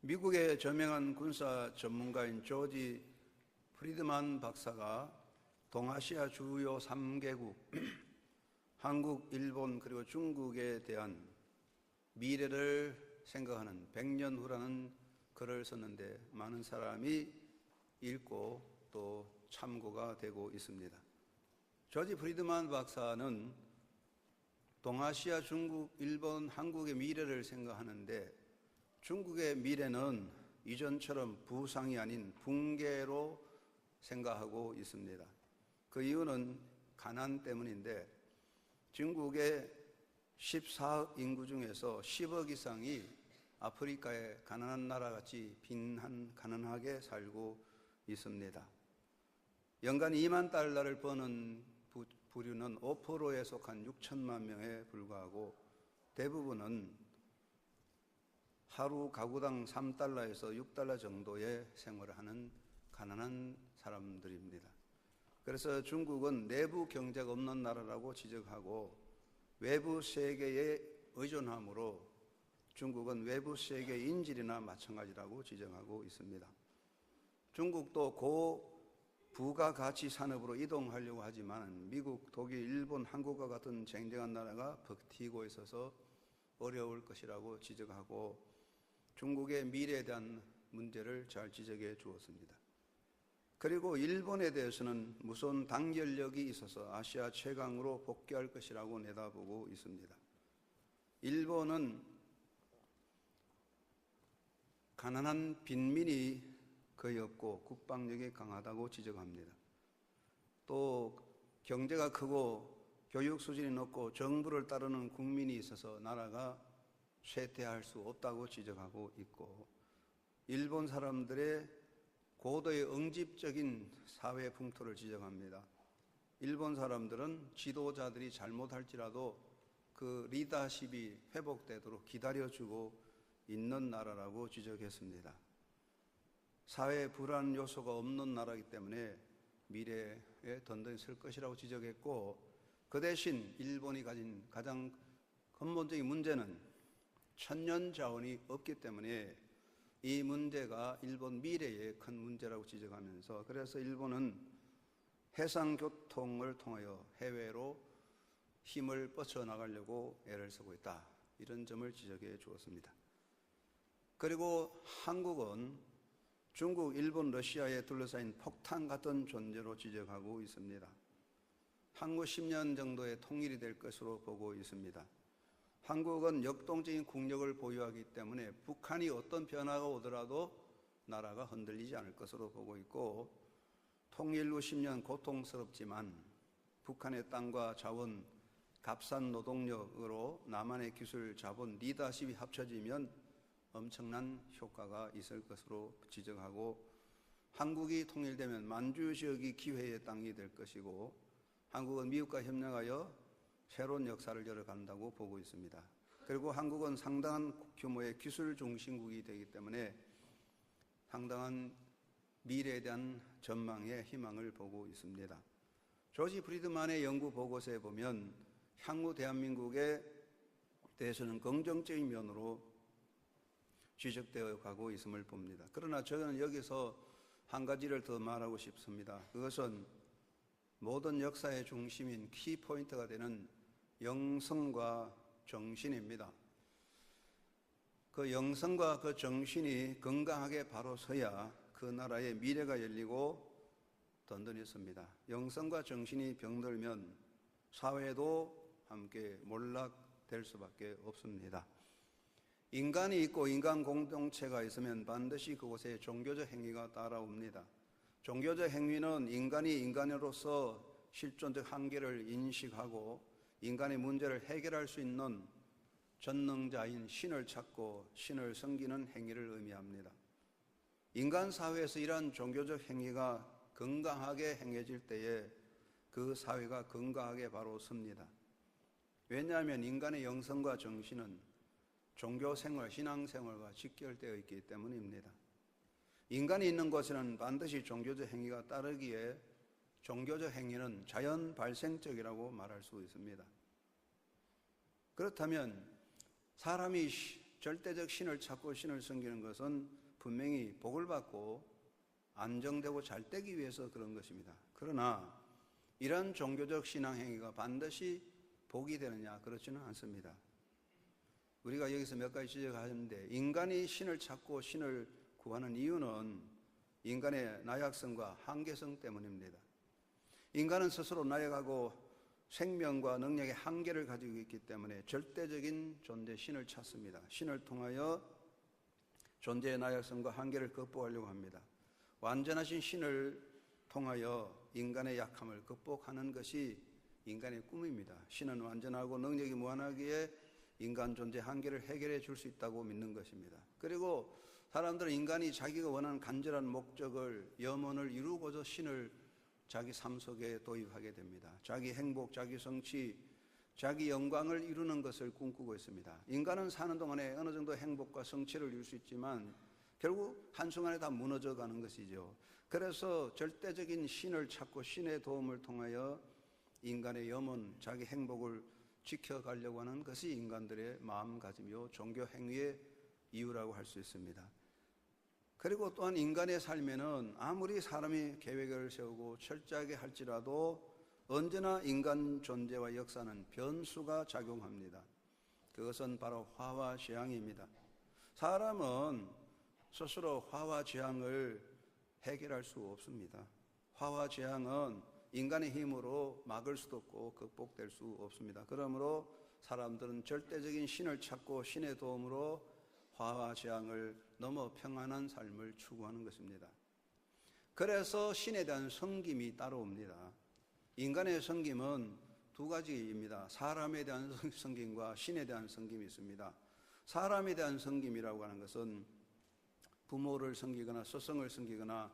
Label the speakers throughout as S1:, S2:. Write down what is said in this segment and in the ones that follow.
S1: 미국의 저명한 군사 전문가인 조지 프리드만 박사가 동아시아 주요 3개국, 한국, 일본 그리고 중국에 대한 미래를 생각하는 100년 후라는 글을 썼는데 많은 사람이 읽고 또 참고가 되고 있습니다. 조지 프리드만 박사는 동아시아, 중국, 일본, 한국의 미래를 생각하는데 중국의 미래는 이전처럼 부상이 아닌 붕괴로 생각하고 있습니다. 그 이유는 가난 때문인데 중국의 14억 인구 중에서 10억 이상이 아프리카의 가난한 나라같이 가난하게 살고 있습니다. 연간 2만 달러를 버는 부류는 5%에 속한 6천만 명에 불과하고 대부분은 하루 가구당 3달러에서 6달러 정도의 생활을 하는 가난한 사람들입니다. 그래서 중국은 내부 경제가 없는 나라라고 지적하고 외부 세계에 의존함으로 중국은 외부 세계의 인질이나 마찬가지라고 지적하고 있습니다. 중국도 고부가가치 산업으로 이동하려고 하지만 미국, 독일, 일본, 한국과 같은 쟁쟁한 나라가 버티고 있어서 어려울 것이라고 지적하고 중국의 미래에 대한 문제를 잘 지적해 주었습니다. 그리고 일본에 대해서는 무서운 단결력이 있어서 아시아 최강으로 복귀할 것이라고 내다보고 있습니다. 일본은 가난한 빈민이 거의 없고 국방력이 강하다고 지적합니다. 또 경제가 크고 교육 수준이 높고 정부를 따르는 국민이 있어서 나라가 쇠퇴할 수 없다고 지적하고 있고 일본 사람들의 고도의 응집적인 사회 풍토를 지적합니다. 일본 사람들은 지도자들이 잘못할지라도 그 리더십이 회복되도록 기다려주고 있는 나라라고 지적했습니다. 사회 불안 요소가 없는 나라이기 때문에 미래에 든든히 설 것이라고 지적했고 그 대신 일본이 가진 가장 근본적인 문제는 천년 자원이 없기 때문에 이 문제가 일본 미래의 큰 문제라고 지적하면서 그래서 일본은 해상교통을 통하여 해외로 힘을 뻗쳐나가려고 애를 쓰고 있다. 이런 점을 지적해 주었습니다. 그리고 한국은 중국, 일본, 러시아에 둘러싸인 폭탄 같은 존재로 지적하고 있습니다. 향후 10년 정도의 통일이 될 것으로 보고 있습니다. 한국은 역동적인 국력을 보유하기 때문에 북한이 어떤 변화가 오더라도 나라가 흔들리지 않을 것으로 보고 있고 통일 후 10년 고통스럽지만 북한의 땅과 자원, 값싼 노동력으로 남한의 기술, 자본, 리더십이 합쳐지면 엄청난 효과가 있을 것으로 지적하고 한국이 통일되면 만주 지역이 기회의 땅이 될 것이고 한국은 미국과 협력하여 새로운 역사를 열어간다고 보고 있습니다. 그리고 한국은 상당한 규모의 기술 중심국이 되기 때문에 상당한 미래에 대한 전망에 희망을 보고 있습니다. 조지 프리드만의 연구 보고서에 보면 향후 대한민국에 대해서는 긍정적인 면으로 지적되어 가고 있음을 봅니다. 그러나 저는 여기서 한 가지를 더 말하고 싶습니다. 그것은 모든 역사의 중심인 키포인트가 되는 영성과 정신입니다. 그 영성과 그 정신이 건강하게 바로 서야 그 나라의 미래가 열리고 든든히 섭니다. 영성과 정신이 병들면 사회도 함께 몰락될 수밖에 없습니다. 인간이 있고 인간 공동체가 있으면 반드시 그곳에 종교적 행위가 따라옵니다. 종교적 행위는 인간이 인간으로서 실존적 한계를 인식하고 인간의 문제를 해결할 수 있는 전능자인 신을 찾고 신을 섬기는 행위를 의미합니다. 인간 사회에서 이러한 종교적 행위가 건강하게 행해질 때에 그 사회가 건강하게 바로 섭니다. 왜냐하면 인간의 영성과 정신은 종교생활, 신앙생활과 직결되어 있기 때문입니다. 인간이 있는 곳에는 반드시 종교적 행위가 따르기에 종교적 행위는 자연 발생적이라고 말할 수 있습니다. 그렇다면 사람이 절대적 신을 찾고 신을 섬기는 것은 분명히 복을 받고 안정되고 잘 되기 위해서 그런 것입니다. 그러나 이런 종교적 신앙 행위가 반드시 복이 되느냐? 그렇지는 않습니다. 우리가 여기서 몇 가지 지적하는데, 인간이 신을 찾고 신을 구하는 이유는 인간의 나약성과 한계성 때문입니다. 인간은 스스로 나약하고 생명과 능력의 한계를 가지고 있기 때문에 절대적인 존재 신을 찾습니다. 신을 통하여 존재의 나약성과 한계를 극복하려고 합니다. 완전하신 신을 통하여 인간의 약함을 극복하는 것이 인간의 꿈입니다. 신은 완전하고 능력이 무한하기에 인간 존재 한계를 해결해 줄 수 있다고 믿는 것입니다. 그리고 사람들은 인간이 자기가 원하는 간절한 목적을, 염원을 이루고자 신을 자기 삶 속에 도입하게 됩니다. 자기 행복, 자기 성취, 자기 영광을 이루는 것을 꿈꾸고 있습니다. 인간은 사는 동안에 어느 정도 행복과 성취를 이룰 수 있지만 결국 한순간에 다 무너져 가는 것이죠. 그래서 절대적인 신을 찾고 신의 도움을 통하여 인간의 염원, 자기 행복을 지켜가려고 하는 것이 인간들의 마음가짐이요 종교 행위의 이유라고 할 수 있습니다. 그리고 또한 인간의 삶에는 아무리 사람이 계획을 세우고 철저하게 할지라도 언제나 인간 존재와 역사는 변수가 작용합니다. 그것은 바로 화와 재앙입니다. 사람은 스스로 화와 재앙을 해결할 수 없습니다. 화와 재앙은 인간의 힘으로 막을 수도 없고 극복될 수 없습니다. 그러므로 사람들은 절대적인 신을 찾고 신의 도움으로 화와 재앙을 넘어 평안한 삶을 추구하는 것입니다. 그래서 신에 대한 섬김이 따라옵니다. 인간의 섬김은 두 가지입니다. 사람에 대한 섬김과 신에 대한 섬김이 있습니다. 사람에 대한 섬김이라고 하는 것은 부모를 섬기거나 스승을 섬기거나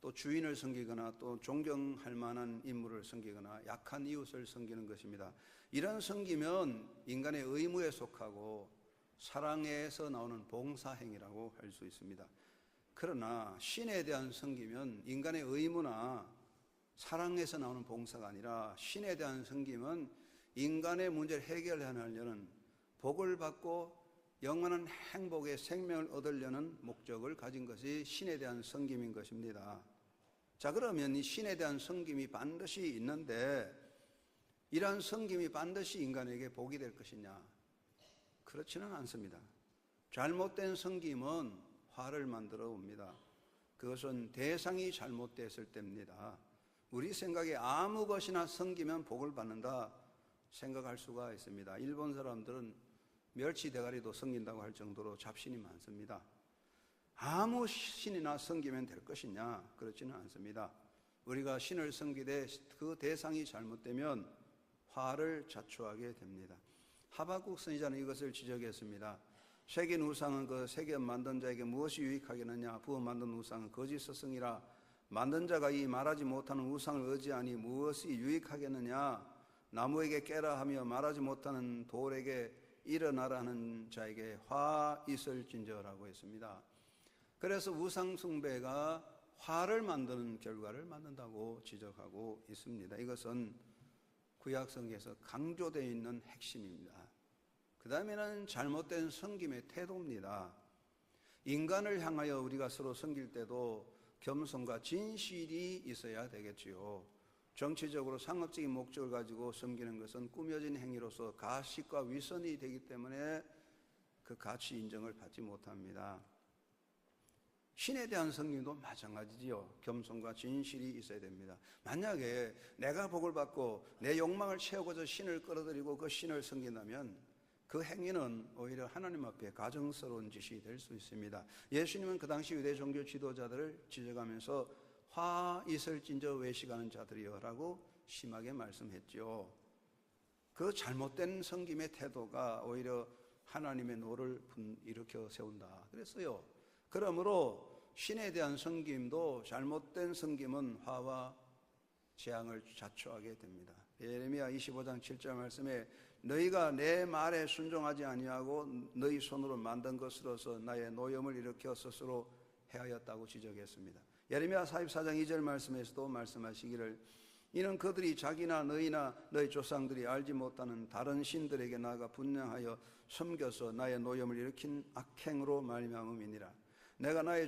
S1: 또 주인을 섬기거나 또 존경할 만한 인물을 섬기거나 약한 이웃을 섬기는 것입니다. 이런 섬기면 인간의 의무에 속하고 사랑에서 나오는 봉사행위라고 할 수 있습니다. 그러나 신에 대한 섬김은 인간의 의무나 사랑에서 나오는 봉사가 아니라 신에 대한 섬김은 인간의 문제를 해결하려는 복을 받고 영원한 행복의 생명을 얻으려는 목적을 가진 것이 신에 대한 섬김인 것입니다. 자, 그러면 이 신에 대한 섬김이 반드시 있는데 이러한 섬김이 반드시 인간에게 복이 될 것이냐? 그렇지는 않습니다. 잘못된 섬김은 화를 만들어 옵니다. 그것은 대상이 잘못됐을 때입니다. 우리 생각에 아무 것이나 섬기면 복을 받는다 생각할 수가 있습니다. 일본 사람들은 멸치 대가리도 섬긴다고 할 정도로 잡신이 많습니다. 아무 신이나 섬기면 될 것이냐? 그렇지는 않습니다. 우리가 신을 섬기되 그 대상이 잘못되면 화를 자초하게 됩니다. 하박국 선지자는 이것을 지적했습니다. 새긴 우상은 그 새겨 만든 자에게 무엇이 유익하겠느냐? 부어 만든 우상은 거짓 스승이라. 만든 자가 이 말하지 못하는 우상을 의지하니 무엇이 유익하겠느냐? 나무에게 깨라 하며 말하지 못하는 돌에게 일어나라 하는 자에게 화 있을진저라고 했습니다. 그래서 우상 숭배가 화를 만드는 결과를 만든다고 지적하고 있습니다. 이것은 구약성경에서 강조되어 있는 핵심입니다. 그 다음에는 잘못된 섬김의 태도입니다. 인간을 향하여 우리가 서로 섬길 때도 겸손과 진실이 있어야 되겠지요. 정치적으로 상업적인 목적을 가지고 섬기는 것은 꾸며진 행위로서 가식과 위선이 되기 때문에 그 가치 인정을 받지 못합니다. 신에 대한 섬김도 마찬가지지요. 겸손과 진실이 있어야 됩니다. 만약에 내가 복을 받고 내 욕망을 채우고자 신을 끌어들이고 그 신을 섬긴다면 그 행위는 오히려 하나님 앞에 가증스러운 짓이 될 수 있습니다. 예수님은 그 당시 유대 종교 지도자들을 지적하면서 화 있을진저 외식하는 자들이여 라고 심하게 말씀했죠. 그 잘못된 섬김의 태도가 오히려 하나님의 노를 일으켜 세운다 그랬어요. 그러므로 신에 대한 섬김도 잘못된 섬김은 화와 재앙을 자초하게 됩니다. 예레미야 25장 7절 말씀에 너희가 내 말에 순종하지 아니하고 너희 손으로 만든 것으로서 나의 노염을 일으켜 스스로 해하였다고 지적했습니다. 예레미야 44장 2절 말씀에서도 말씀하시기를 이는 그들이 자기나 너희나 너희 조상들이 알지 못하는 다른 신들에게 나아가 분향하여 섬겨서 나의 노염을 일으킨 악행으로 말미암음이니라. 내가 나의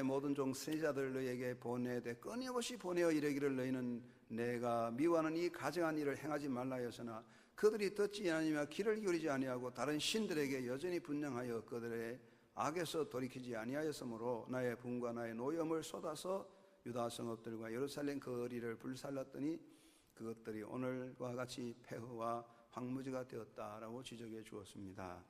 S1: 모든 종 선지자들 너희에게 보내되 끊임없이 보내어 이르기를 너희는 내가 미워하는 이 가증한 일을 행하지 말라 하였으나 그들이 듣지 아니하며 귀를 기울이지 아니하고 다른 신들에게 여전히 분향하여 그들의 악에서 돌이키지 아니하였으므로 나의 분과 나의 노염을 쏟아서 유다 성읍들과 예루살렘 거리를 불살랐더니 그것들이 오늘과 같이 폐허와 황무지가 되었다라고 지적해 주었습니다.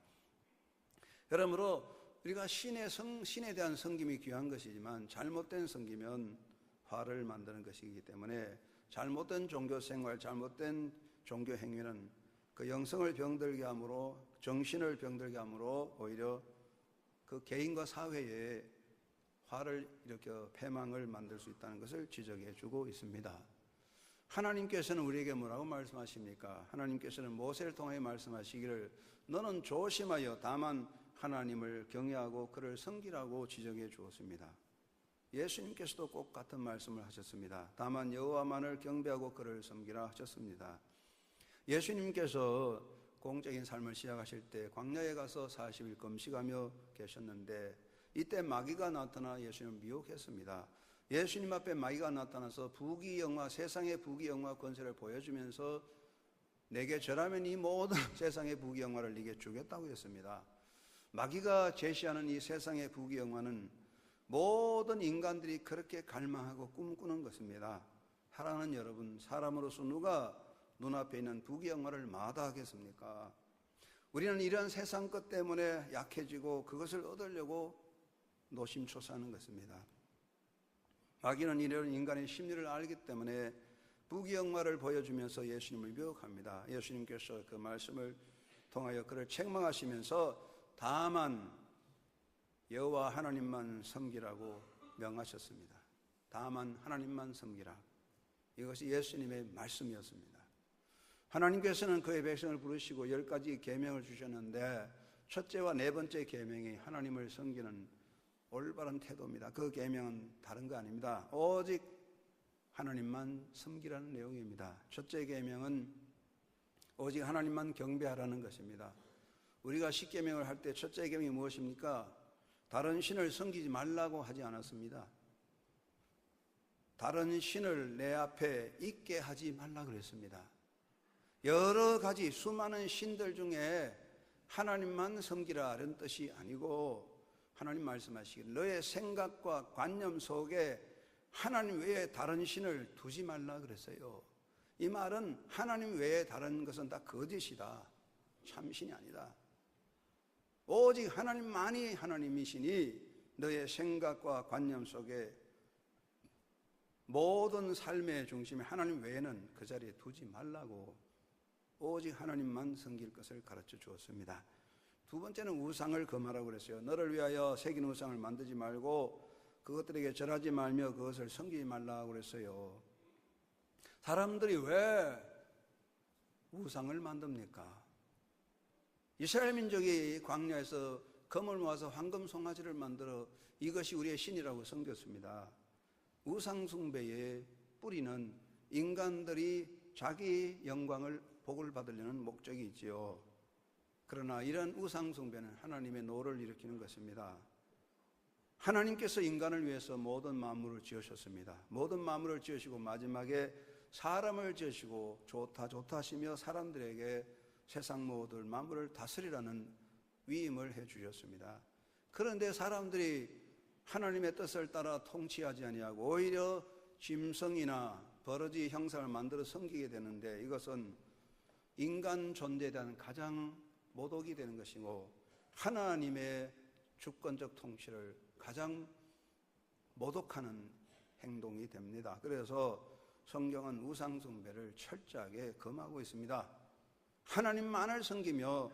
S1: 그러므로 우리가 신에 대한 섬김이 귀한 것이지만 잘못된 섬기면 화를 만드는 것이기 때문에 잘못된 종교 생활, 잘못된 종교 행위는 그 영성을 병들게 함으로, 정신을 병들게 함으로 오히려 그 개인과 사회에 화를 일으켜 패망을 만들 수 있다는 것을 지적해 주고 있습니다. 하나님께서는 우리에게 뭐라고 말씀하십니까? 하나님께서는 모세를 통해 말씀하시기를 너는 조심하여 다만 하나님을 경외하고 그를 섬기라고 지적해 주었습니다. 예수님께서도 꼭 같은 말씀을 하셨습니다. 다만 여호와만을 경배하고 그를 섬기라 하셨습니다. 예수님께서 공적인 삶을 시작하실 때 광야에 가서 40일 금식하며 계셨는데 이때 마귀가 나타나 예수님을 미혹했습니다. 예수님 앞에 마귀가 나타나서 부귀영화, 세상의 부귀영화 권세를 보여주면서 내게 절하면 이 모든 세상의 부귀영화를 네게 주겠다고 했습니다. 마귀가 제시하는 이 세상의 부귀영화는 모든 인간들이 그렇게 갈망하고 꿈꾸는 것입니다. 사랑하는 여러분, 사람으로서 누가 눈앞에 있는 부귀영화를 마다하겠습니까? 우리는 이런 세상 것 때문에 약해지고 그것을 얻으려고 노심초사하는 것입니다. 마귀는 이런 인간의 심리를 알기 때문에 부귀영화를 보여주면서 예수님을 미혹합니다. 예수님께서 그 말씀을 통하여 그를 책망하시면서 다만 여호와 하나님만 섬기라고 명하셨습니다. 다만 하나님만 섬기라. 이것이 예수님의 말씀이었습니다. 하나님께서는 그의 백성을 부르시고 10가지 계명을 주셨는데 첫째와 네 번째 계명이 하나님을 섬기는 올바른 태도입니다. 그 계명은 다른 거 아닙니다. 오직 하나님만 섬기라는 내용입니다. 첫째 계명은 오직 하나님만 경배하라는 것입니다. 우리가 십계명을 할 때 첫째 계명이 무엇입니까? 다른 신을 섬기지 말라고 하지 않았습니다. 다른 신을 내 앞에 있게 하지 말라 그랬습니다. 여러 가지 수많은 신들 중에 하나님만 섬기라 이런 뜻이 아니고 하나님 말씀하시기를 너의 생각과 관념 속에 하나님 외에 다른 신을 두지 말라 그랬어요. 이 말은 하나님 외에 다른 것은 다 거짓이다. 참신이 아니다. 오직 하나님만이 하나님이시니 너의 생각과 관념 속에 모든 삶의 중심에 하나님 외에는 그 자리에 두지 말라고 오직 하나님만 섬길 것을 가르쳐 주었습니다. 두 번째는 우상을 금하라고 그랬어요. 너를 위하여 새긴 우상을 만들지 말고 그것들에게 절하지 말며 그것을 섬기지 말라고 그랬어요. 사람들이 왜 우상을 만듭니까? 이스라엘 민족이 광야에서 금을 모아서 황금 송아지를 만들어 이것이 우리의 신이라고 섬겼습니다. 우상 숭배의 뿌리는 인간들이 자기 영광을 복을 받으려는 목적이 있지요. 그러나 이런 우상 숭배는 하나님의 노를 일으키는 것입니다. 하나님께서 인간을 위해서 모든 만물을 지으셨습니다. 모든 만물을 지으시고 마지막에 사람을 지으시고 좋다 하시며 사람들에게 세상 모든 만물을 다스리라는 위임을 해 주셨습니다. 그런데 사람들이 하나님의 뜻을 따라 통치하지 아니하고 오히려 짐승이나 버러지 형상을 만들어 섬기게 되는데 이것은 인간 존재에 대한 가장 모독이 되는 것이고 하나님의 주권적 통치를 가장 모독하는 행동이 됩니다. 그래서 성경은 우상 숭배를 철저하게 금하고 있습니다. 하나님만을 섬기며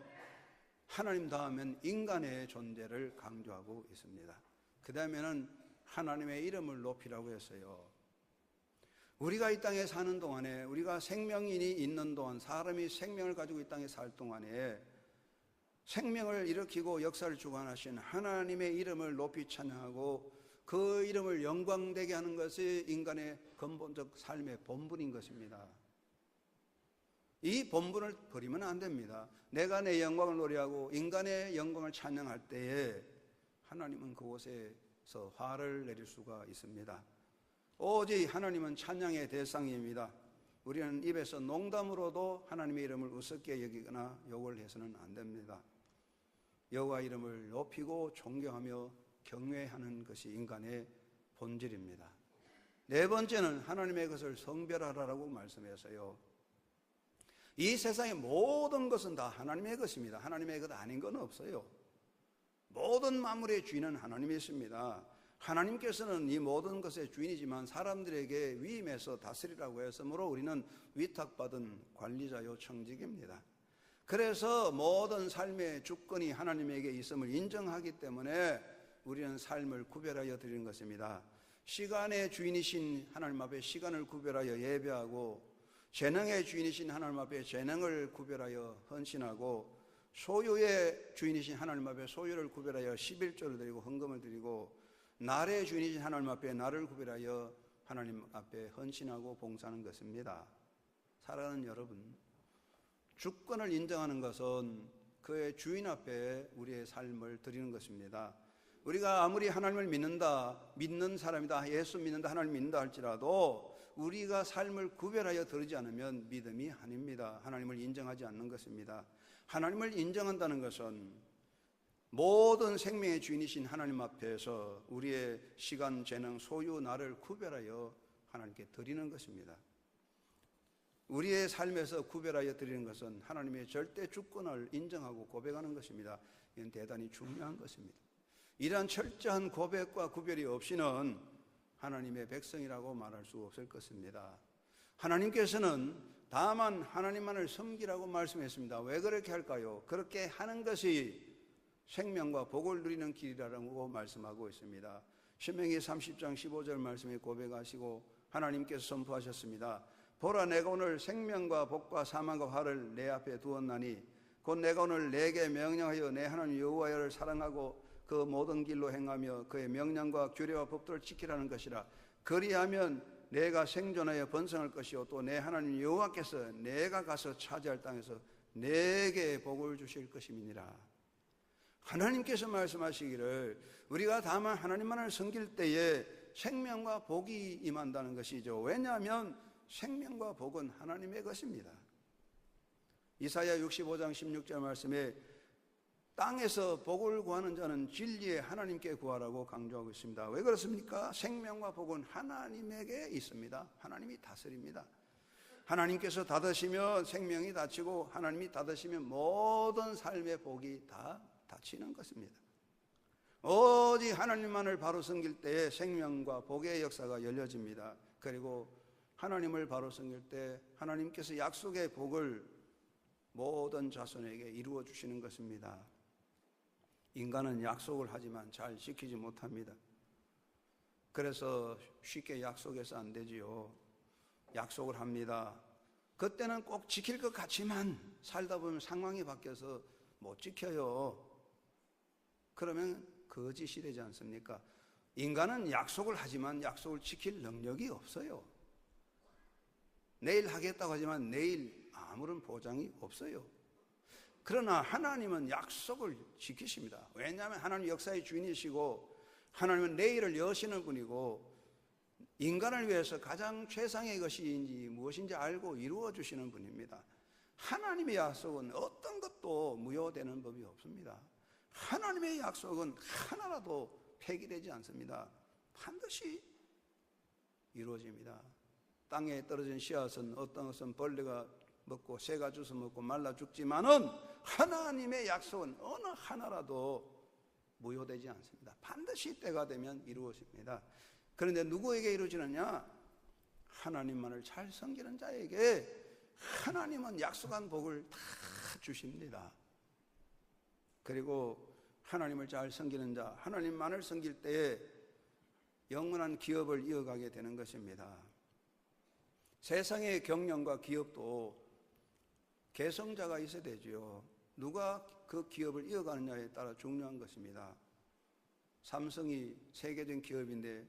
S1: 하나님 다음엔 인간의 존재를 강조하고 있습니다. 그 다음에는 하나님의 이름을 높이라고 했어요. 우리가 이 땅에 사는 동안에 우리가 생명인이 있는 동안 사람이 생명을 가지고 이 땅에 살 동안에 생명을 일으키고 역사를 주관하신 하나님의 이름을 높이 찬양하고 그 이름을 영광되게 하는 것이 인간의 근본적 삶의 본분인 것입니다. 이 본분을 버리면 안 됩니다. 내가 내 영광을 노래하고 인간의 영광을 찬양할 때에 하나님은 그곳에서 화를 내릴 수가 있습니다. 오직 하나님은 찬양의 대상입니다. 우리는 입에서 농담으로도 하나님의 이름을 우습게 여기거나 욕을 해서는 안 됩니다. 여호와 이름을 높이고 존경하며 경외하는 것이 인간의 본질입니다. 네 번째는 하나님의 것을 성별하라고 말씀해서요. 이 세상의 모든 것은 다 하나님의 것입니다. 하나님의 것 아닌 건 없어요. 모든 만물의 주인은 하나님이십니다. 하나님께서는 이 모든 것의 주인이지만 사람들에게 위임해서 다스리라고 했으므로 우리는 위탁받은 관리자요 청직입니다. 그래서 모든 삶의 주권이 하나님에게 있음을 인정하기 때문에 우리는 삶을 구별하여 드리는 것입니다. 시간의 주인이신 하나님 앞에 시간을 구별하여 예배하고, 재능의 주인이신 하나님 앞에 재능을 구별하여 헌신하고, 소유의 주인이신 하나님 앞에 소유를 구별하여 11조를 드리고 헌금을 드리고, 날의 주인이신 하나님 앞에 날을 구별하여 하나님 앞에 헌신하고 봉사하는 것입니다. 사랑하는 여러분, 주권을 인정하는 것은 그의 주인 앞에 우리의 삶을 드리는 것입니다. 우리가 아무리 하나님을 믿는 사람이다, 예수 믿는다, 하나님 믿는다 할지라도 우리가 삶을 구별하여 드리지 않으면 믿음이 아닙니다. 하나님을 인정하지 않는 것입니다. 하나님을 인정한다는 것은 모든 생명의 주인이신 하나님 앞에서 우리의 시간, 재능, 소유, 나를 구별하여 하나님께 드리는 것입니다. 우리의 삶에서 구별하여 드리는 것은 하나님의 절대 주권을 인정하고 고백하는 것입니다. 이건 대단히 중요한 것입니다. 이러한 철저한 고백과 구별이 없이는 하나님의 백성이라고 말할 수 없을 것입니다. 하나님께서는 다만 하나님만을 섬기라고 말씀했습니다. 왜 그렇게 할까요? 그렇게 하는 것이 생명과 복을 누리는 길이라고 말씀하고 있습니다. 신명기 30장 15절 말씀에 고백하시고 하나님께서 선포하셨습니다. 보라, 내가 오늘 생명과 복과 사망과 화를 내 앞에 두었나니 곧 내가 오늘 내게 명령하여 내 하나님 여호와를 사랑하고 그 모든 길로 행하며 그의 명령과 규례와 법도를 지키라는 것이라. 그리하면 내가 생존하여 번성할 것이요 또 내 하나님 여호와께서 내가 가서 차지할 땅에서 내게 복을 주실 것임이니라. 하나님께서 말씀하시기를 우리가 다만 하나님만을 섬길 때에 생명과 복이 임한다는 것이죠. 왜냐하면 생명과 복은 하나님의 것입니다. 이사야 65장 16절 말씀에 땅에서 복을 구하는 자는 진리의 하나님께 구하라고 강조하고 있습니다. 왜 그렇습니까? 생명과 복은 하나님에게 있습니다. 하나님이 다스립니다. 하나님께서 닫으시면 생명이 닫히고 하나님이 닫으시면 모든 삶의 복이 다 닫히는 것입니다. 오직 하나님만을 바로 섬길 때에 생명과 복의 역사가 열려집니다. 그리고 하나님을 바로 섬길 때 하나님께서 약속의 복을 모든 자손에게 이루어 주시는 것입니다. 인간은 약속을 하지만 잘 지키지 못합니다. 그래서 쉽게 약속해서 안 되지요. 약속을 합니다. 그때는 꼭 지킬 것 같지만 살다 보면 상황이 바뀌어서 못 지켜요. 그러면 거짓이 되지 않습니까? 인간은 약속을 하지만 약속을 지킬 능력이 없어요. 내일 하겠다고 하지만 내일 아무런 보장이 없어요. 그러나 하나님은 약속을 지키십니다. 왜냐하면 하나님 역사의 주인이시고 하나님은 내일을 여시는 분이고 인간을 위해서 가장 최상의 것이 무엇인지 알고 이루어 주시는 분입니다. 하나님의 약속은 어떤 것도 무효되는 법이 없습니다. 하나님의 약속은 하나라도 폐기되지 않습니다. 반드시 이루어집니다. 땅에 떨어진 씨앗은 어떤 것은 벌레가 먹고 새가 주워 먹고 말라 죽지만은 하나님의 약속은 어느 하나라도 무효되지 않습니다. 반드시 때가 되면 이루어집니다. 그런데 누구에게 이루어지느냐? 하나님만을 잘 섬기는 자에게 하나님은 약속한 복을 다 주십니다. 그리고 하나님을 잘 섬기는 자, 하나님만을 섬길 때에 영원한 기업을 이어가게 되는 것입니다. 세상의 경영과 기업도 개성자가 있어야 되죠. 누가 그 기업을 이어가느냐에 따라 중요한 것입니다. 삼성이 세계적인 기업인데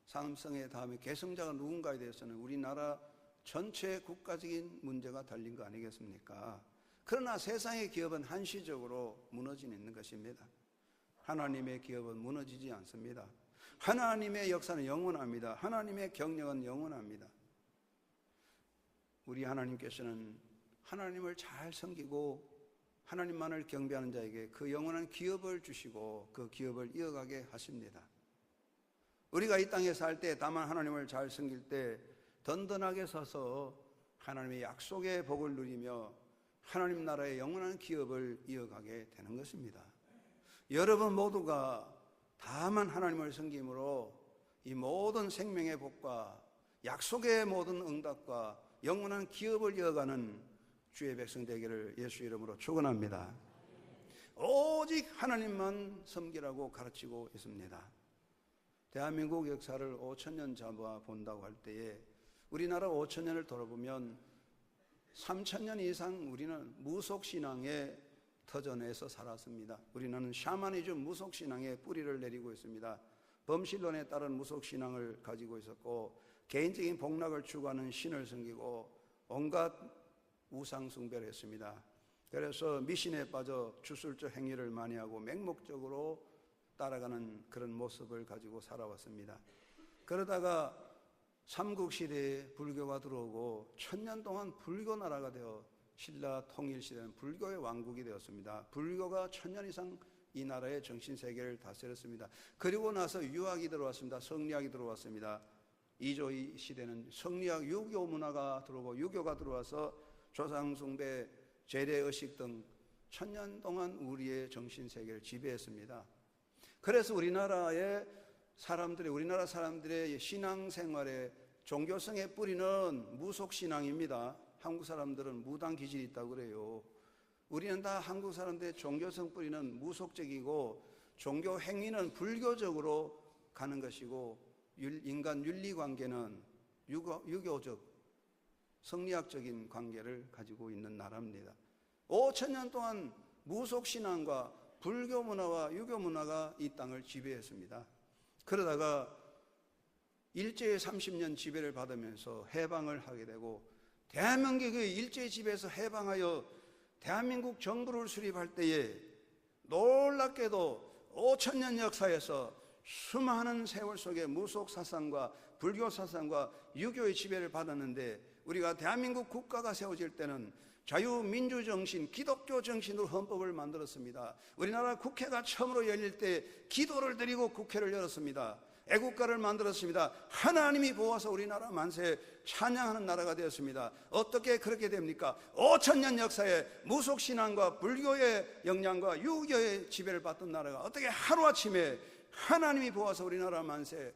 S1: 삼성의 다음에 계승자가 누군가에 대해서는 우리나라 전체 국가적인 문제가 달린 거 아니겠습니까? 그러나 세상의 기업은 한시적으로 무너지는 것입니다. 하나님의 기업은 무너지지 않습니다. 하나님의 역사는 영원합니다. 하나님의 경력은 영원합니다. 우리 하나님께서는 하나님을 잘 섬기고 하나님만을 경배하는 자에게 그 영원한 기업을 주시고 그 기업을 이어가게 하십니다. 우리가 이 땅에 살 때 다만 하나님을 잘 섬길 때 든든하게 서서 하나님의 약속의 복을 누리며 하나님 나라의 영원한 기업을 이어가게 되는 것입니다. 여러분 모두가 다만 하나님을 섬김으로 이 모든 생명의 복과 약속의 모든 응답과 영원한 기업을 이어가는 주의 백성 되기를 예수 이름으로 축원합니다. 오직 하나님만 섬기라고 가르치고 있습니다. 대한민국 역사를 5,000년 잡아 본다고 할 때에 우리나라 5,000년을 돌아보면 3,000년 이상 우리는 무속신앙의 터전에서 살았습니다. 우리는 샤머니즘 무속신앙의 뿌리를 내리고 있습니다. 범실론에 따른 무속신앙을 가지고 있었고 개인적인 복락을 추구하는 신을 섬기고 온갖 우상숭배를 했습니다. 그래서 미신에 빠져 주술적 행위를 많이 하고 맹목적으로 따라가는 그런 모습을 가지고 살아왔습니다. 그러다가 삼국시대에 불교가 들어오고 1000년 동안 불교 나라가 되어 신라 통일시대는 불교의 왕국이 되었습니다. 불교가 1000년 이상 이 나라의 정신세계를 다스렸습니다. 그리고 나서 유학이 들어왔습니다. 성리학이 들어왔습니다. 이조의 시대는 성리학, 유교 문화가 들어오고 유교가 들어와서 조상숭배, 재래의식 등 1000년 동안 우리의 정신세계를 지배했습니다. 그래서 우리나라 사람들의 신앙생활의 종교성의 뿌리는 무속신앙입니다. 한국 사람들은 무당 기질이 있다고 그래요. 우리는 다 한국 사람들의 종교성 뿌리는 무속적이고 종교 행위는 불교적으로 가는 것이고 인간 윤리관계는 유교적, 성리학적인 관계를 가지고 있는 나라입니다. 5,000년 동안 무속신앙과 불교 문화와 유교 문화가 이 땅을 지배했습니다. 그러다가 일제의 30년 지배를 받으면서 해방을 하게 되고 대한민국의 일제 지배에서 해방하여 대한민국 정부를 수립할 때에 놀랍게도 5,000년 역사에서 수많은 세월 속에 무속 사상과 불교 사상과 유교의 지배를 받았는데 우리가 대한민국 국가가 세워질 때는 자유민주 정신, 기독교 정신으로 헌법을 만들었습니다. 우리나라 국회가 처음으로 열릴 때 기도를 드리고 국회를 열었습니다. 애국가를 만들었습니다. 하나님이 보아서 우리나라 만세 찬양하는 나라가 되었습니다. 어떻게 그렇게 됩니까? 5,000년 역사에 무속신앙과 불교의 영향과 유교의 지배를 받던 나라가 어떻게 하루아침에 하나님이 보아서 우리나라 만세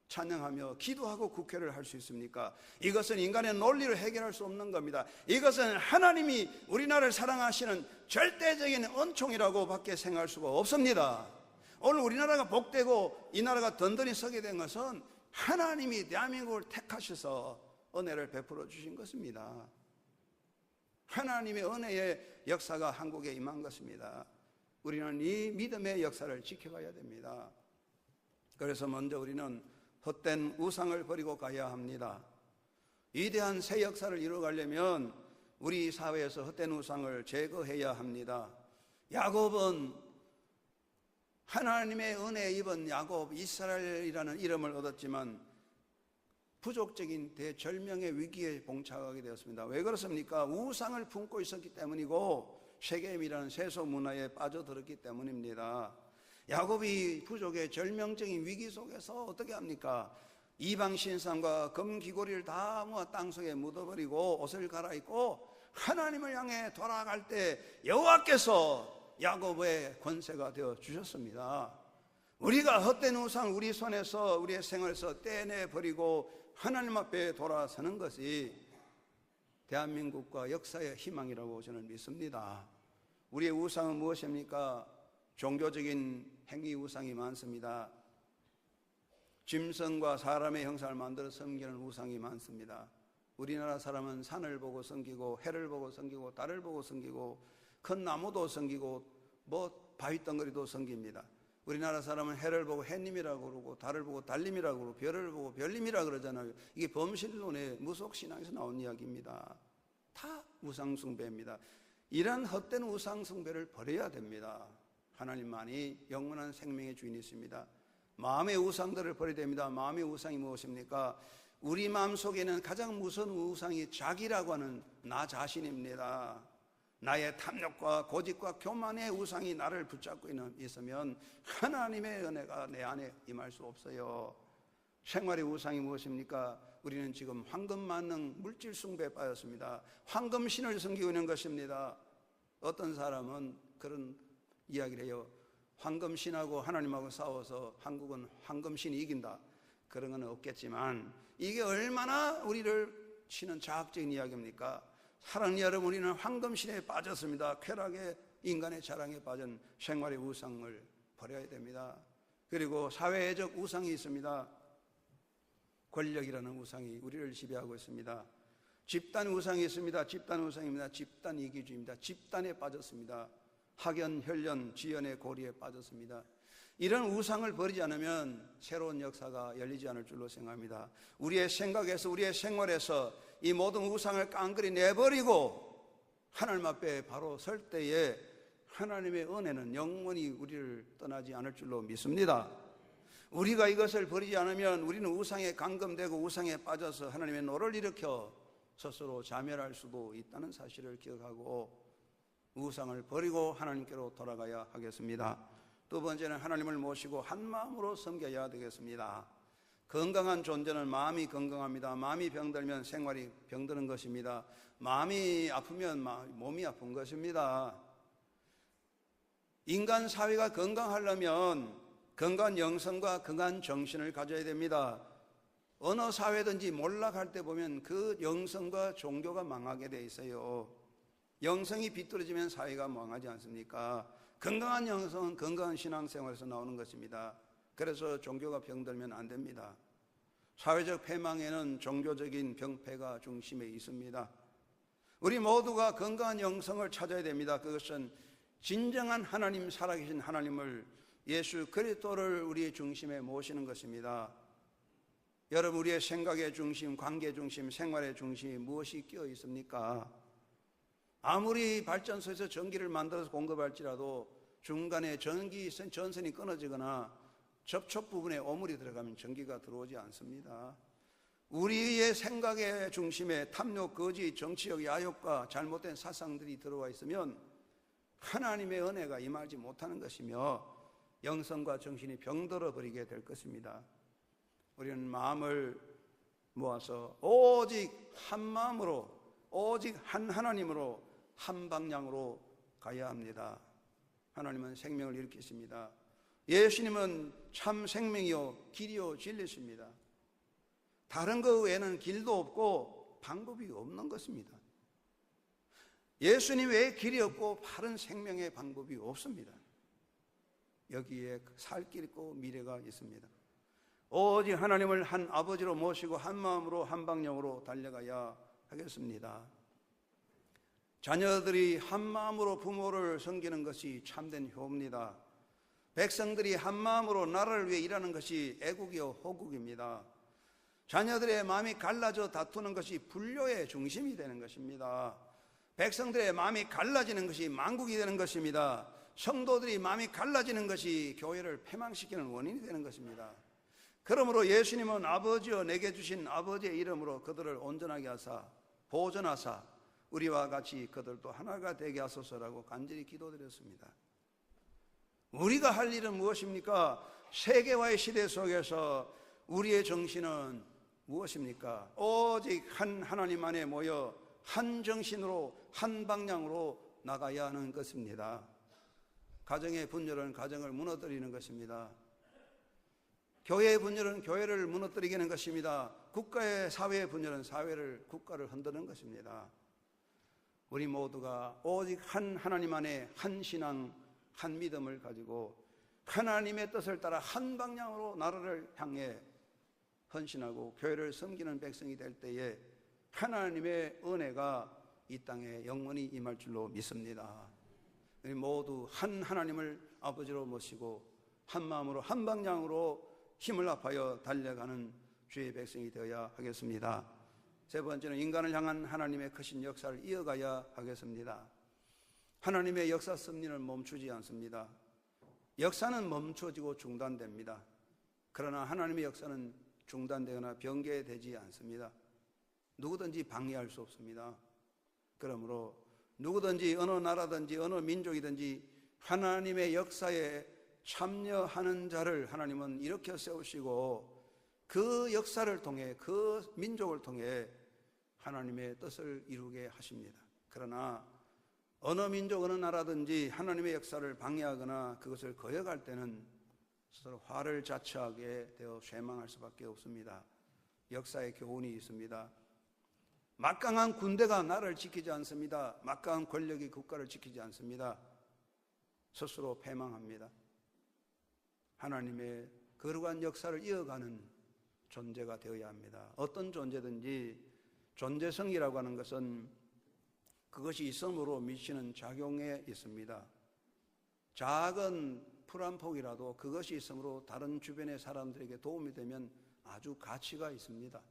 S1: 찬양하며 기도하고 국회를 할 수 있습니까? 이것은 인간의 논리를 해결할 수 없는 겁니다. 이것은 하나님이 우리나라를 사랑하시는 절대적인 은총이라고 밖에 생각할 수가 없습니다. 오늘 우리나라가 복되고 이 나라가 든든히 서게 된 것은 하나님이 대한민국을 택하셔서 은혜를 베풀어 주신 것입니다. 하나님의 은혜의 역사가 한국에 임한 것입니다. 우리는 이 믿음의 역사를 지켜가야 됩니다. 그래서 먼저 우리는 헛된 우상을 버리고 가야 합니다. 위대한 새 역사를 이루어가려면 우리 사회에서 헛된 우상을 제거해야 합니다. 야곱은 하나님의 은혜에 입은 야곱, 이스라엘이라는 이름을 얻었지만 부족적인 대절명의 위기에 봉착하게 되었습니다. 왜 그렇습니까? 우상을 품고 있었기 때문이고 세겜이라는 세속 문화에 빠져들었기 때문입니다. 야곱이 부족의 절명적인 위기 속에서 어떻게 합니까? 이방 신상과 금귀고리를 다 모아 땅속에 묻어버리고 옷을 갈아입고 하나님을 향해 돌아갈 때 여호와께서 야곱의 권세가 되어 주셨습니다. 우리가 헛된 우상 우리 손에서 우리의 생활에서 떼내버리고 하나님 앞에 돌아서는 것이 대한민국과 역사의 희망이라고 저는 믿습니다. 우리의 우상은 무엇입니까? 종교적인 행위 우상이 많습니다. 짐승과 사람의 형상을 만들어 섬기는 우상이 많습니다. 우리나라 사람은 산을 보고 섬기고 해를 보고 섬기고 달을 보고 섬기고 큰 나무도 섬기고 바위덩어리도 섬깁니다. 우리나라 사람은 해를 보고 해님이라고 그러고 달을 보고 달님이라고 그러고 별을 보고 별님이라고 그러잖아요. 이게 범신론의 무속신앙에서 나온 이야기입니다. 다 우상숭배입니다. 이런 헛된 우상숭배를 버려야 됩니다. 하나님만이 영원한 생명의 주인이십니다. 마음의 우상들을 버려야 됩니다. 마음의 우상이 무엇입니까? 우리 마음속에는 가장 무서운 우상이 자기라고 하는 나 자신입니다. 나의 탐욕과 고집과 교만의 우상이 나를 붙잡고 있으면 하나님의 은혜가 내 안에 임할 수 없어요. 생활의 우상이 무엇입니까? 우리는 지금 황금만능 물질 숭배에 빠졌습니다. 황금신을 섬기고 있는 것입니다. 어떤 사람은 그런 이야기를 해요. 황금신하고 하나님하고 싸워서 한국은 황금신이 이긴다. 그런 건 없겠지만 이게 얼마나 우리를 치는 자학적인 이야기입니까? 사랑하는 여러분, 우리는 황금신에 빠졌습니다. 쾌락의 인간의 자랑에 빠진 생활의 우상을 버려야 됩니다. 그리고 사회적 우상이 있습니다. 권력이라는 우상이 우리를 지배하고 있습니다. 집단 우상이 있습니다. 집단 우상입니다. 집단 이기주의입니다. 집단에 빠졌습니다. 학연, 혈연, 지연의 고리에 빠졌습니다. 이런 우상을 버리지 않으면 새로운 역사가 열리지 않을 줄로 생각합니다. 우리의 생각에서, 우리의 생활에서 이 모든 우상을 깡그리 내버리고 하나님 앞에 바로 설 때에 하나님의 은혜는 영원히 우리를 떠나지 않을 줄로 믿습니다. 우리가 이것을 버리지 않으면 우리는 우상에 감금되고 우상에 빠져서 하나님의 노를 일으켜 스스로 자멸할 수도 있다는 사실을 기억하고 우상을 버리고 하나님께로 돌아가야 하겠습니다. 두 번째는 하나님을 모시고 한 마음으로 섬겨야 되겠습니다. 건강한 존재는 마음이 건강합니다. 마음이 병들면 생활이 병드는 것입니다. 마음이 아프면 몸이 아픈 것입니다. 인간 사회가 건강하려면 건강한 영성과 건강한 정신을 가져야 됩니다. 어느 사회든지 몰락할 때 보면 그 영성과 종교가 망하게 돼 있어요. 영성이 비뚤어지면 사회가 망하지 않습니까? 건강한 영성은 건강한 신앙생활에서 나오는 것입니다. 그래서 종교가 병들면 안 됩니다. 사회적 패망에는 종교적인 병폐가 중심에 있습니다. 우리 모두가 건강한 영성을 찾아야 됩니다. 그것은 진정한 하나님, 살아계신 하나님을, 예수 그리스도를 우리의 중심에 모시는 것입니다. 여러분, 우리의 생각의 중심, 관계의 중심, 생활의 중심이 무엇이 끼어 있습니까? 아무리 발전소에서 전기를 만들어서 공급할지라도 중간에 전선이 끊어지거나 접촉 부분에 오물이 들어가면 전기가 들어오지 않습니다. 우리의 생각의 중심에 탐욕, 거짓, 정치적 야욕과 잘못된 사상들이 들어와 있으면 하나님의 은혜가 임하지 못하는 것이며 영성과 정신이 병들어 버리게 될 것입니다. 우리는 마음을 모아서 오직 한 마음으로, 오직 한 하나님으로, 한 방향으로 가야 합니다. 하나님은 생명을 일으키십니다. 예수님은 참 생명이요 길이요 진리십니다. 다른 것 외에는 길도 없고 방법이 없는 것입니다. 예수님 외에 길이 없고 바른 생명의 방법이 없습니다. 여기에 살 길 있고 미래가 있습니다. 오직 하나님을 한 아버지로 모시고 한 마음으로 한 방향으로 달려가야 하겠습니다. 자녀들이 한 마음으로 부모를 섬기는 것이 참된 효입니다. 백성들이 한 마음으로 나라를 위해 일하는 것이 애국이요 호국입니다. 자녀들의 마음이 갈라져 다투는 것이 불효의 중심이 되는 것입니다. 백성들의 마음이 갈라지는 것이 만국이 되는 것입니다. 성도들이 마음이 갈라지는 것이 교회를 패망시키는 원인이 되는 것입니다. 그러므로 예수님은 아버지여 내게 주신 아버지의 이름으로 그들을 온전하게 하사 보존하사 우리와 같이 그들도 하나가 되게 하소서라고 간절히 기도드렸습니다. 우리가 할 일은 무엇입니까? 세계화의 시대 속에서 우리의 정신은 무엇입니까? 오직 한 하나님 안에 모여 한 정신으로 한 방향으로 나가야 하는 것입니다. 가정의 분열은 가정을 무너뜨리는 것입니다. 교회의 분열은 교회를 무너뜨리게 것입니다. 국가의 사회의 분열은 국가를 흔드는 것입니다. 우리 모두가 오직 한 하나님 안에 한 신앙, 한 믿음을 가지고 하나님의 뜻을 따라 한 방향으로 나라를 향해 헌신하고 교회를 섬기는 백성이 될 때에 하나님의 은혜가 이 땅에 영원히 임할 줄로 믿습니다. 우리 모두 한 하나님을 아버지로 모시고 한 마음으로 한 방향으로 힘을 합하여 달려가는 주의 백성이 되어야 하겠습니다. 세 번째는 인간을 향한 하나님의 크신 역사를 이어가야 하겠습니다. 하나님의 역사 섭리는 멈추지 않습니다. 역사는 멈춰지고 중단됩니다. 그러나 하나님의 역사는 중단되거나 변개되지 않습니다. 누구든지 방해할 수 없습니다. 그러므로 누구든지 어느 나라든지 어느 민족이든지 하나님의 역사에 참여하는 자를 하나님은 일으켜 세우시고 그 역사를 통해 그 민족을 통해 하나님의 뜻을 이루게 하십니다. 그러나 어느 민족 어느 나라든지 하나님의 역사를 방해하거나 그것을 거역할 때는 스스로 화를 자초하게 되어 쇠망할 수밖에 없습니다. 역사의 교훈이 있습니다. 막강한 군대가 나라를 지키지 않습니다. 막강한 권력이 국가를 지키지 않습니다. 스스로 패망합니다. 하나님의 거룩한 역사를 이어가는 존재가 되어야 합니다. 어떤 존재든지 존재성이라고 하는 것은 그것이 있음으로 미치는 작용에 있습니다. 작은 풀 한 폭이라도 그것이 있음으로 다른 주변의 사람들에게 도움이 되면 아주 가치가 있습니다.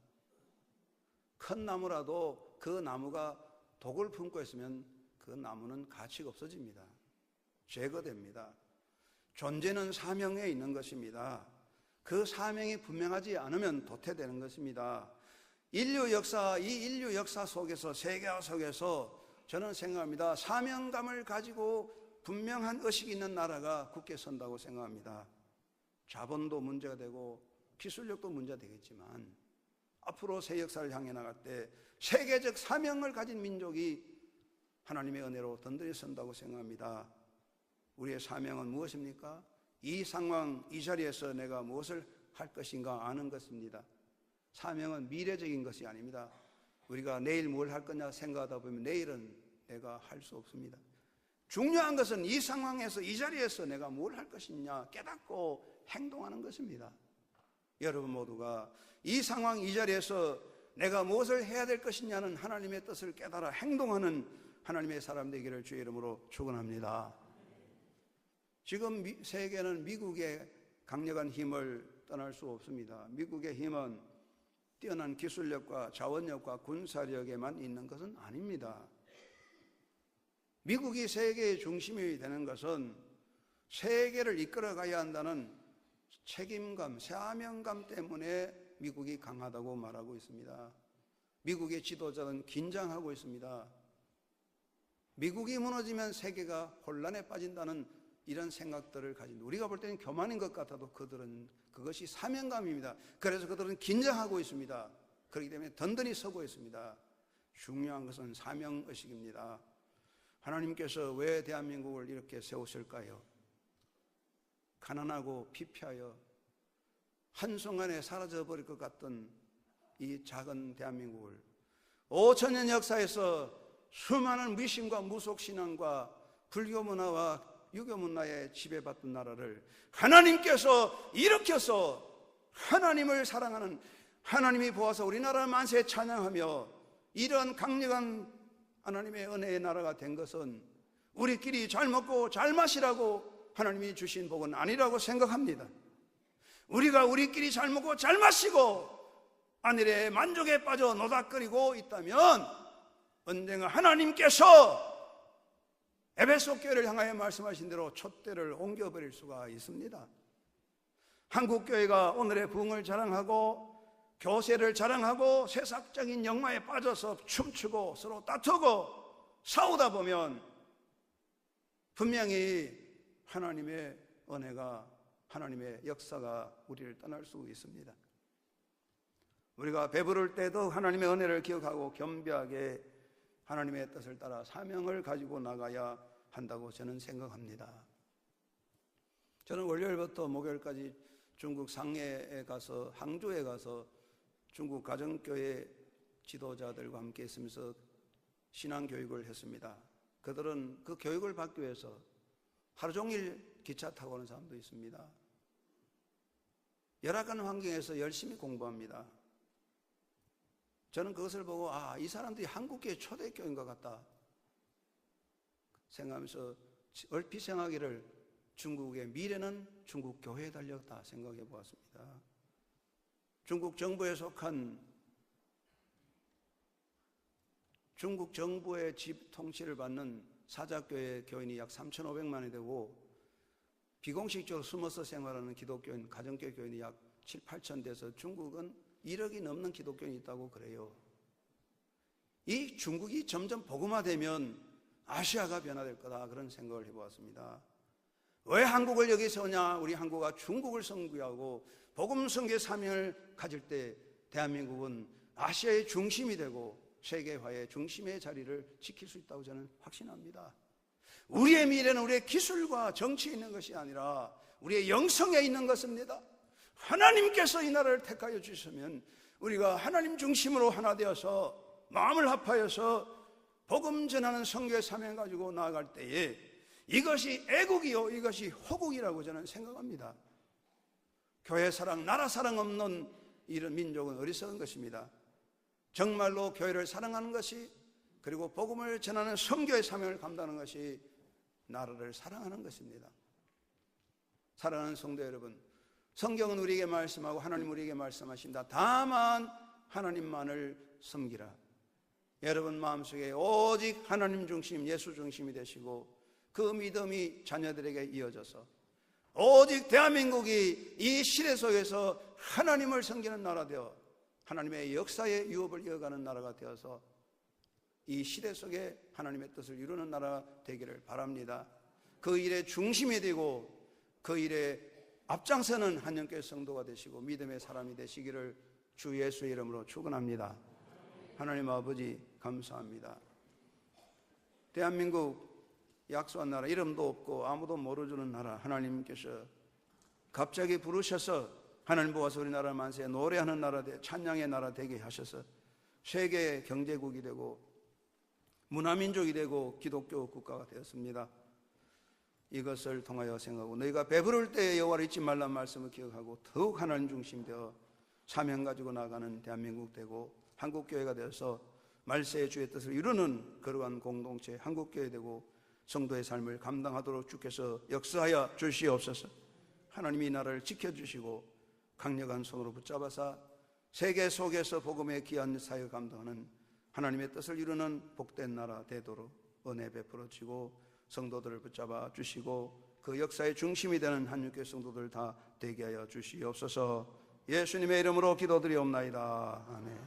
S1: 큰 나무라도 그 나무가 독을 품고 있으면 그 나무는 가치가 없어집니다. 제거됩니다. 존재는 사명에 있는 것입니다. 그 사명이 분명하지 않으면 도태되는 것입니다. 이 인류 역사 속에서, 세계화 속에서 저는 생각합니다. 사명감을 가지고 분명한 의식이 있는 나라가 굳게 선다고 생각합니다. 자본도 문제가 되고 기술력도 문제가 되겠지만 앞으로 새 역사를 향해 나갈 때 세계적 사명을 가진 민족이 하나님의 은혜로 든든히 선다고 생각합니다. 우리의 사명은 무엇입니까? 이 상황, 이 자리에서 내가 무엇을 할 것인가 아는 것입니다. 사명은 미래적인 것이 아닙니다. 우리가 내일 뭘 할 거냐 생각하다 보면 내일은 내가 할 수 없습니다. 중요한 것은 이 상황에서, 이 자리에서 내가 뭘 할 것이냐 깨닫고 행동하는 것입니다. 여러분 모두가 이 상황, 이 자리에서 내가 무엇을 해야 될 것이냐는 하나님의 뜻을 깨달아 행동하는 하나님의 사람 되기를 주의 이름으로 축원합니다. 지금 세계는 미국의 강력한 힘을 떠날 수 없습니다. 미국의 힘은 뛰어난 기술력과 자원력과 군사력에만 있는 것은 아닙니다. 미국이 세계의 중심이 되는 것은 세계를 이끌어가야 한다는 책임감, 사명감 때문에 미국이 강하다고 말하고 있습니다. 미국의 지도자는 긴장하고 있습니다. 미국이 무너지면 세계가 혼란에 빠진다는 이런 생각들을 가진, 우리가 볼 때는 교만인 것 같아도 그들은 그것이 사명감입니다. 그래서 그들은 긴장하고 있습니다. 그렇기 때문에 든든히 서고 있습니다. 중요한 것은 사명의식입니다. 하나님께서 왜 대한민국을 이렇게 세우실까요? 가난하고 피폐하여 한순간에 사라져버릴 것 같던 이 작은 대한민국을 5천년 역사에서 수많은 미신과 무속신앙과 불교 문화와 유교 문화에 지배받던 나라를 하나님께서 일으켜서 하나님을 사랑하는, 하나님이 보아서 우리나라 만세 찬양하며 이런 강력한 하나님의 은혜의 나라가 된 것은 우리끼리 잘 먹고 잘 마시라고 하나님이 주신 복은 아니라고 생각합니다. 우리가 우리끼리 잘 먹고 잘 마시고 안일의 만족에 빠져 노닥거리고 있다면 언젠가 하나님께서 에베소 교회를 향하여 말씀하신 대로 촛대를 옮겨버릴 수가 있습니다. 한국교회가 오늘의 부흥을 자랑하고 교세를 자랑하고 세상적인 영화에 빠져서 춤추고 서로 다투고 싸우다 보면 분명히 하나님의 은혜가, 하나님의 역사가 우리를 떠날 수 있습니다. 우리가 배부를 때도 하나님의 은혜를 기억하고 겸비하게 하나님의 뜻을 따라 사명을 가지고 나가야 한다고 저는 생각합니다. 저는 월요일부터 목요일까지 중국 상해에 가서, 항저우에 가서 중국 가정교회 지도자들과 함께 있으면서 신앙교육을 했습니다. 그들은 그 교육을 받기 위해서 하루 종일 기차 타고 오는 사람도 있습니다. 열악한 환경에서 열심히 공부합니다. 저는 그것을 보고 이 사람들이 한국교회 초대교회인 것 같다 생각하면서 얼핏 생각하기를 중국의 미래는 중국 교회에 달렸다 생각해 보았습니다. 중국 정부에 속한 중국 정부의 집 통치를 받는 사자교회 교인이 약 3,500만이 되고 비공식적으로 숨어서 생활하는 기독교인, 가정교회 교인이 약 7, 8천 돼서 중국은 1억이 넘는 기독교인이 있다고 그래요. 이 중국이 점점 복음화되면 아시아가 변화될 거다, 그런 생각을 해보았습니다. 왜 한국을 여기 세우냐? 우리 한국과 중국을 선구하고 복음 선교의 사명을 가질 때 대한민국은 아시아의 중심이 되고 세계화의 중심의 자리를 지킬 수 있다고 저는 확신합니다. 우리의 미래는 우리의 기술과 정치에 있는 것이 아니라 우리의 영성에 있는 것입니다. 하나님께서 이 나라를 택하여 주시면 우리가 하나님 중심으로 하나 되어서 마음을 합하여서 복음 전하는 선교의 사명 가지고 나아갈 때에 이것이 애국이요, 이것이 호국이라고 저는 생각합니다. 교회 사랑, 나라 사랑 없는 이런 민족은 어리석은 것입니다. 정말로 교회를 사랑하는 것이, 그리고 복음을 전하는 선교의 사명을 감당하는 것이 나라를 사랑하는 것입니다. 사랑하는 성도 여러분, 성경은 우리에게 말씀하고 하나님 우리에게 말씀하신다. 다만 하나님만을 섬기라. 여러분 마음속에 오직 하나님 중심, 예수 중심이 되시고 그 믿음이 자녀들에게 이어져서 오직 대한민국이 이 시대 속에서 하나님을 섬기는 나라 되어 하나님의 역사의 유업을 이어가는 나라가 되어서 이 시대 속에 하나님의 뜻을 이루는 나라가 되기를 바랍니다. 그 일의 중심이 되고 그 일에 앞장서는 한영교회 성도가 되시고 믿음의 사람이 되시기를 주 예수의 이름으로 축원합니다. 하나님 아버지 감사합니다. 대한민국 약소한 나라, 이름도 없고 아무도 모르주는 나라, 하나님께서 갑자기 부르셔서 하나님 보아서 우리나라 만세 노래하는 나라, 찬양의 나라 되게 하셔서 세계 경제국이 되고 문화민족이 되고 기독교 국가가 되었습니다. 이것을 통하여 생각하고 너희가 배부를 때에 여호와를 잊지 말라는 말씀을 기억하고 더욱 하나님 중심되어 사명 가지고 나가는 대한민국 되고 한국교회가 되어서 말세의 주의 뜻을 이루는 거룩한 공동체 한국교회 되고 성도의 삶을 감당하도록 주께서 역사하여 주시옵소서. 하나님이 이 나라를 지켜주시고 강력한 손으로 붙잡아서 세계 속에서 복음의 귀한 사역을 감당하는 하나님의 뜻을 이루는 복된 나라 되도록 은혜 베풀어 주시고 성도들을 붙잡아 주시고 그 역사의 중심이 되는 한국교회 성도들 다 되게 하여 주시옵소서. 예수님의 이름으로 기도드리옵나이다. 아멘.